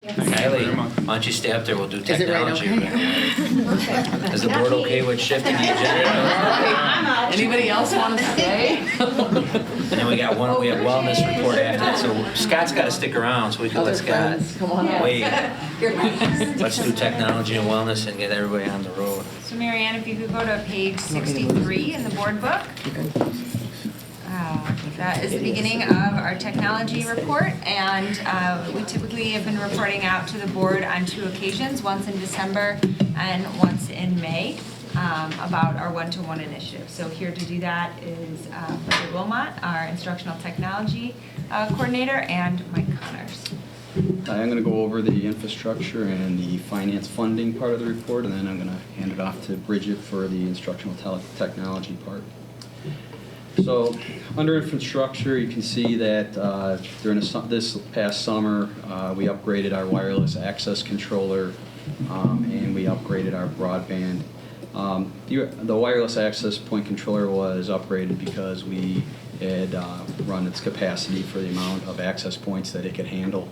Kylie, why don't you stay up there? We'll do technology. Is it right? Okay. Is the board okay with shifting the agenda? Anybody else want to stay? And then we have wellness report after that. So Scott's got to stick around so we can let Scott Come on. wait. Let's do technology and wellness and get everybody on the road. So Marianne, if you could go to page 63 in the board book. That is the beginning of our technology report, and we typically have been reporting out to the board on 2 occasions, once in December and once in May, about our one-to-one initiative. So here to do that is Bridgette Wilmot, our Instructional Technology Coordinator, and Mike Connors. I'm going to go over the infrastructure and the finance funding part of the report, and then I'm going to hand it off to Bridgette for the instructional technology part. So, under infrastructure, you can see that during this past summer, we upgraded our wireless access controller and we upgraded our broadband. The wireless access point controller was upgraded because we had run its capacity for the amount of access points that it could handle.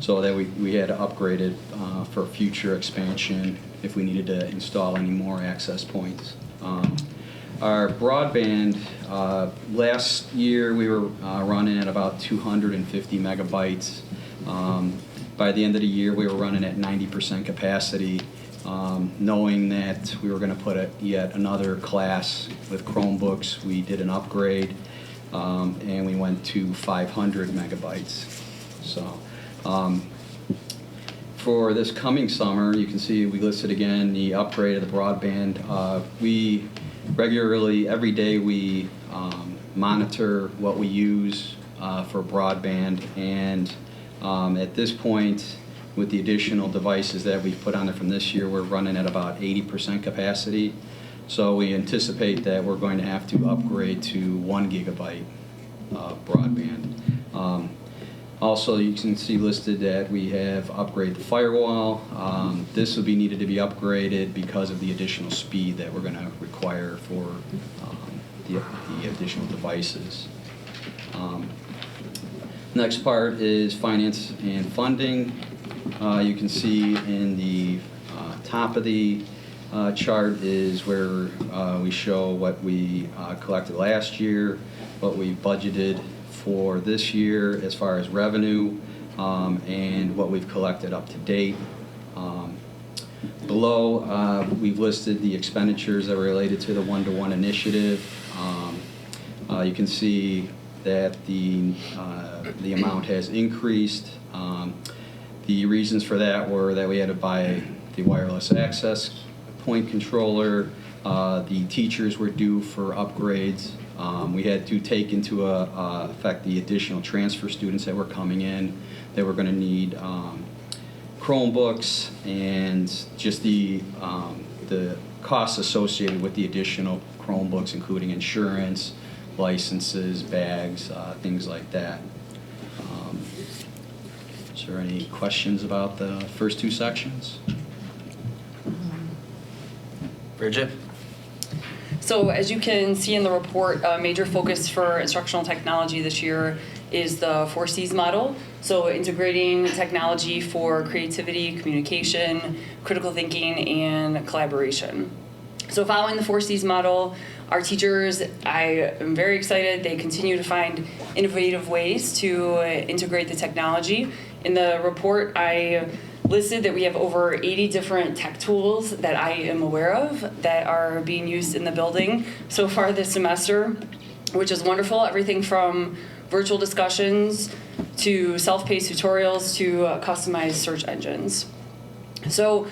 So that we had to upgrade it for future expansion if we needed to install any more access points. Our broadband, last year we were running at about 250 megabytes. By the end of the year we were running at 90% capacity, knowing that we were going to put yet another class with Chromebooks. We did an upgrade and we went to 500 megabytes. So for this coming summer, you can see we listed again the upgrade of the broadband. We regularly, every day, we monitor what we use for broadband, and at this point, with the additional devices that we've put on there from this year, we're running at about 80% capacity. So we anticipate that we're going to have to upgrade to 1 gigabyte broadband. Also, you can see listed that we have upgraded the firewall. This will be needed to be upgraded because of the additional speed that we're going to require for the additional devices. Next part is finance and funding. You can see in the top of the chart is where we show what we collected last year, what we budgeted for this year as far as revenue, and what we've collected up to date. Below, we've listed the expenditures that are related to the one-to-one initiative. You can see that the amount has increased. The reasons for that were that we had to buy the wireless access point controller. The teachers were due for upgrades. We had to take into effect the additional transfer students that were coming in, that were going to need Chromebooks, and just the costs associated with the additional Chromebooks, including insurance, licenses, bags, things like that. Is there any questions about the first 2 sections? Bridgette? So as you can see in the report, a major focus for instructional technology this year is the 4 C's model. So integrating technology for creativity, communication, critical thinking, and collaboration. So following the 4 C's model, our teachers, I am very excited, they continue to find innovative ways to integrate the technology. In the report, I listed that we have over 80 different tech tools that I am aware of that are being used in the building so far this semester, which is wonderful. Everything from virtual discussions to self-paced tutorials to customized search engines. So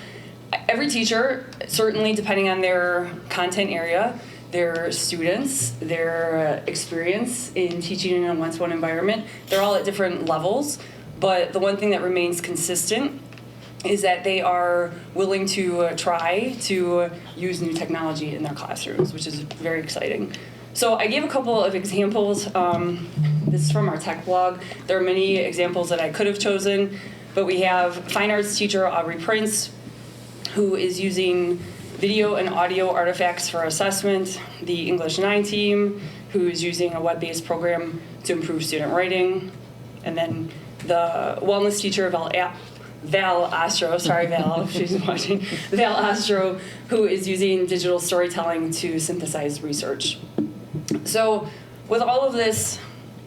every teacher, certainly depending on their content area, their students, their experience in teaching in a one-to-one environment, they're all at different levels. But the one thing that remains consistent is that they are willing to try to use new technology in their classrooms, which is very exciting. So I gave a couple of examples. This is from our tech blog. There are many examples that I could have chosen, but we have fine arts teacher Aubrey Prince, who is using video and audio artifacts for assessment, the English 9 team, who is using a web-based program to improve student writing, and then the wellness teacher Val Astro, sorry Val if she's watching, Val Astro, who is using digital storytelling to synthesize research. So with all of this,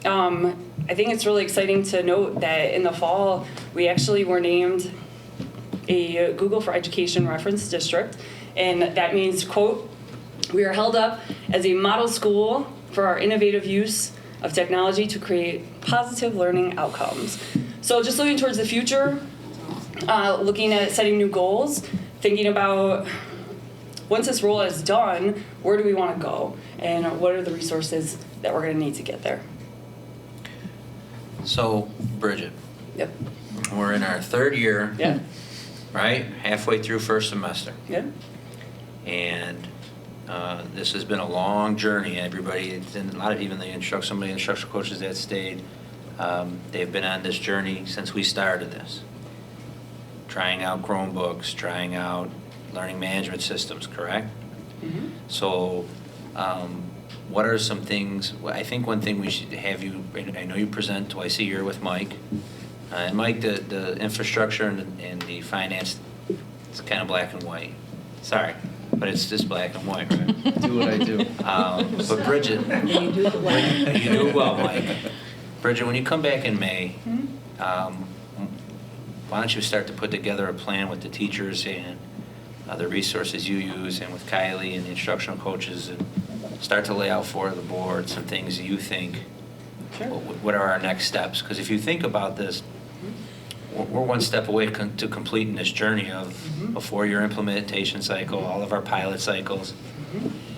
I think it's really exciting to note that in the fall, we actually were named a Google for Education reference district, and that means, quote, we are held up as a model school for our innovative use of technology to create positive learning outcomes. So just looking towards the future, looking at setting new goals, thinking about once this role is done, where do we want to go? And what are the resources that we're going to need to get there? So, Bridgette, Yep. we're in our 3rd year, Yeah. right? Halfway through first semester. Yeah. And this has been a long journey. Everybody, and a lot of even some of the instructional coaches that stayed, they've been on this journey since we started this. Trying out Chromebooks, trying out learning management systems, correct? Mm-hmm. So what are some things, I think one thing we should have you, I know you present twice a year with Mike. And Mike, the infrastructure and the finance, it's kind of black and white. Sorry, but it's just black and white, right? Do what I do. But Bridgette, You do it well. you do it well, Mike. Bridgette, when you come back in May, why don't you start to put together a plan with the teachers and the resources you use, and with Kylie and the instructional coaches, and start to lay out for the board some things you think, Sure. what are our next steps? Because if you think about this, we're one step away to completing this journey of a 4-year implementation cycle, all of our pilot cycles.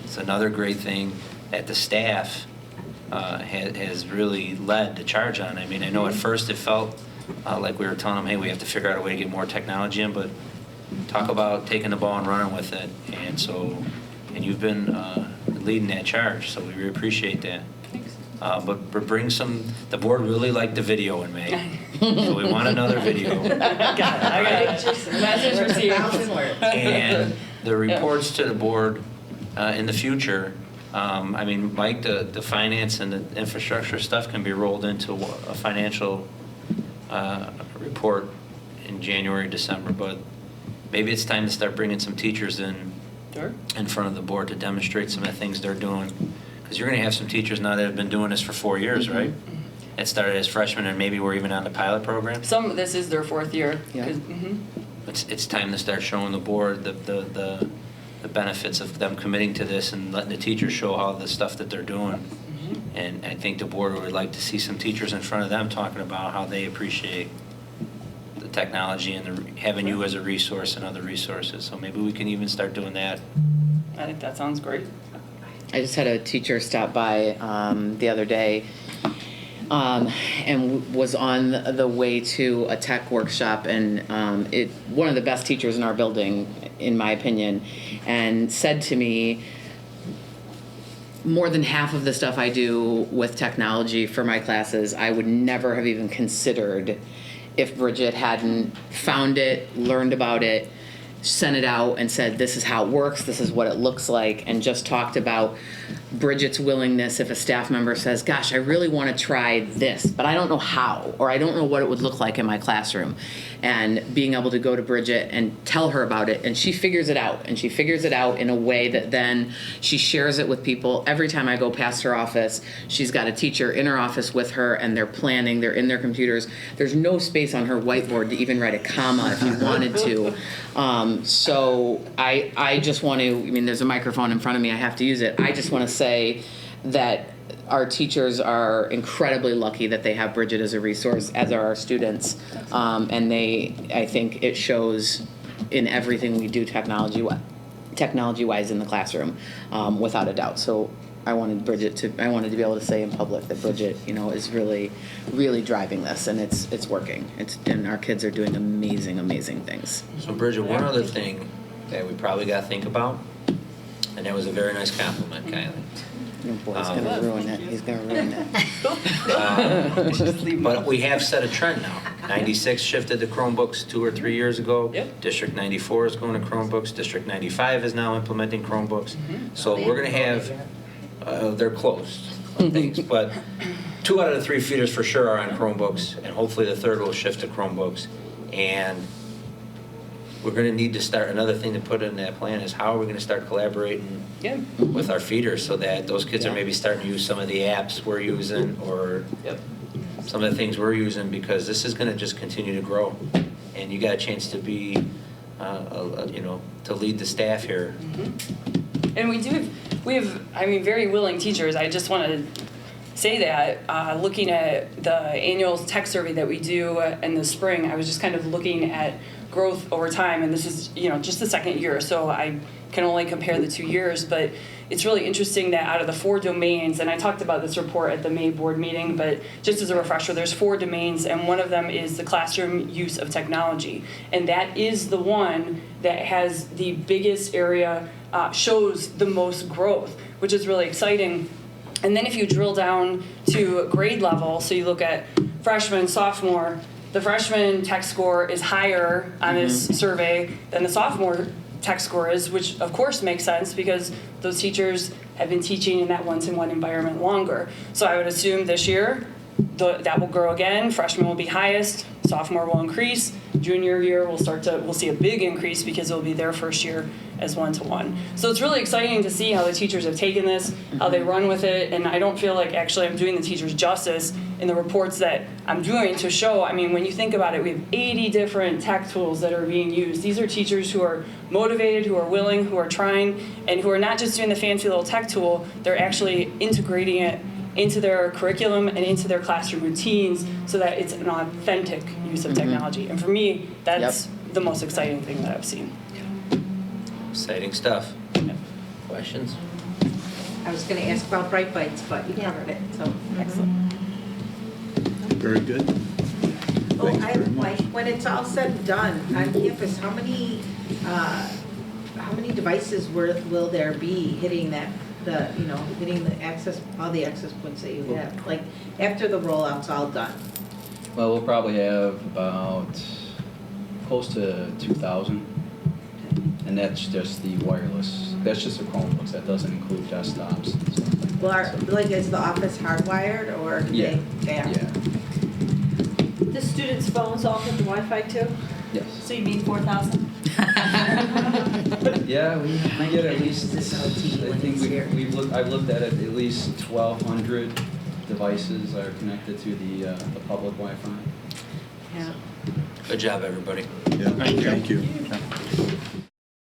It's another great thing that the staff has really led the charge on. I mean, I know at first it felt like we were telling them, hey, we have to figure out a way to get more technology in, but talk about taking the ball and running with it. And you've been leading that charge, so we really appreciate that. Thanks. But bring the board really liked the video in May, so we want another video. I got it. Message received. And the reports to the board in the future, I mean, Mike, the finance and the infrastructure stuff can be rolled into a financial report in January, December, but maybe it's time to start bringing some teachers in front of the board to demonstrate some of the things they're doing. Because you're going to have some teachers now that have been doing this for 4 years, right? It started as freshmen, and maybe we're even on the pilot program. This is their 4th year. Yeah. It's time to start showing the board the benefits of them committing to this and letting the teachers show how the stuff that they're doing. And I think the board would like to see some teachers in front of them talking about how they appreciate the technology and having you as a resource and other resources. So maybe we can even start doing that. I think that sounds great. I just had a teacher stop by the other day and was on the way to a tech workshop, and one of the best teachers in our building, in my opinion, and said to me, more than half of the stuff I do with technology for my classes, I would never have even considered if Bridgette hadn't found it, learned about it, sent it out and said, this is how it works, this is what it looks like, and just talked about Bridgette's willingness if a staff member says, gosh, I really want to try this, but I don't know how, or I don't know what it would look like in my classroom. And being able to go to Bridgette and tell her about it, and she figures it out, and she figures it out in a way that then she shares it with people. Every time I go past her office, she's got a teacher in her office with her, and they're planning, they're in their computers. There's no space on her whiteboard to even write a comma if you wanted to. So I just want to, I mean, there's a microphone in front of me, I have to use it. I just want to say that our teachers are incredibly lucky that they have Bridgette as a resource, as are our students. And I think it shows in everything we do technology-wise in the classroom, without a doubt. So I wanted to be able to say in public that Bridgette, is really, really driving this, and it's working. And our kids are doing amazing, amazing things. So Bridgette, one other thing that we probably got to think about, and that was a very nice compliment, Kylie. Your boy's gonna ruin it. He's gonna ruin it. But we have set a trend now. 96 shifted to Chromebooks 2 or 3 years ago. Yep. District 94 is going to Chromebooks. District 95 is now implementing Chromebooks. So we're going to have, they're close, things, but 2 out of the 3 feeders for sure are on Chromebooks, and hopefully the third will shift to Chromebooks. And we're gonna need to start, another thing to put in that plan is how are we gonna start collaborating Yeah. with our feeders so that those kids are Yeah. maybe starting to use some of the apps we're using or Yep. some of the things we're using, because this is gonna just continue to grow. And you got a chance to be, to lead the staff here. And we have, I mean, very willing teachers. I just want to say that, looking at the annual tech survey that we do in the spring, I was just kind of looking at growth over time, and this is, just the second year, so I can only compare the 2 years, but it's really interesting that out of the 4 domains, and I talked about this report at the May board meeting, but just as a refresher, there's 4 domains, and one of them is the classroom use of technology, and that is the one that has the biggest area, shows the most growth, which is really exciting. And then if you drill down to grade level, so you look at freshman, sophomore, the freshman tech score is higher on this survey than the sophomore tech score is, which of course makes sense because those teachers have been teaching in that one-to-one environment longer. So I would assume this year that will grow again. Freshman will be highest, sophomore will increase, junior year we'll see a big increase because it'll be their first year as one-to-one. So it's really exciting to see how the teachers have taken this, how they run with it, and I don't feel like actually I'm doing the teachers justice in the reports that I'm doing to show, I mean, when you think about it, we have 80 different tech tools that are being used. These are teachers who are motivated, who are willing, who are trying, and who are not just doing the fancy little tech tool, they're actually integrating it into their curriculum and into their classroom routines so that it's an authentic use of technology. And for me, that's the most exciting thing that I've seen. Exciting stuff. Questions? I was going to ask about Bright Bites, but you covered it, so excellent. Very good. Oh, Thanks I very much. like when it's all said and done on campus, how many devices will there be hitting hitting the access, all the access points that you have? Like after the rollout's all done. Well, we'll probably have about close to 2,000. And that's just the wireless. That's just the Chromebooks. That doesn't include desktops and stuff like that. Well, is the office hardwired or do Yeah. they are? Yeah. The students' phones all have the Wi-Fi too? Yes. So you mean 4,000? Yeah, we get at least, This LTE I when think it's here. I've looked at it, at least 1,200 devices are connected to the public Wi-Fi. Yeah. Good job, everybody. Yeah, thank you.